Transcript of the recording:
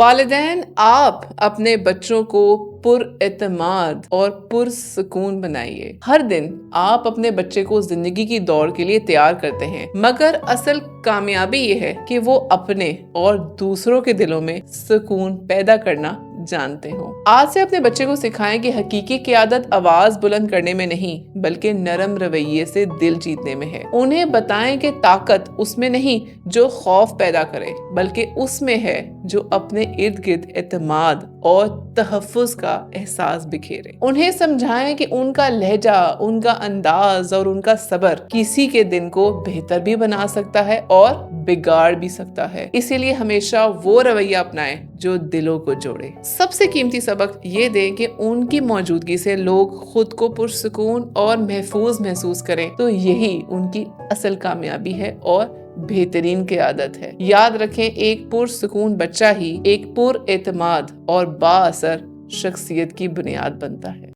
वालिदैन आप अपने बच्चों को पुरएतमाद और पुरसुकून बनाइए। हर दिन आप अपने बच्चे को जिंदगी की दौड़ के लिए तैयार करते हैं, मगर असल कामयाबी ये है कि वो अपने और दूसरों के दिलों में सुकून पैदा करना जानते हो। आज से अपने बच्चे को सिखाएं कि हकीकी क़यादत आवाज बुलंद करने में नहीं बल्कि नरम रवैये से दिल जीतने में है। उन्हें बताएं कि ताकत उसमें नहीं जो खौफ पैदा करे, बल्कि उसमें है जो अपने इर्द गिर्द एतमाद और तहफ़्फ़ुज़ का एहसास बिखेरे। उन्हें समझाएं कि उनका लहजा, उनका अंदाज और उनका सब्र किसी के दिन को बेहतर भी बना सकता है और बिगाड़ भी सकता है। इसीलिए हमेशा वो रवैया अपनाएं जो दिलों को जोड़े। सबसे कीमती सबक ये दें कि उनकी मौजूदगी से लोग खुद को पुरसुकून और महफूज महसूस करें, तो यही उनकी असल कामयाबी है और बेहतरीन क़यादत है। याद रखें, एक पुरसुकून बच्चा ही एक पुरएतमाद और बाअसर शख्सियत की बुनियाद बनता है।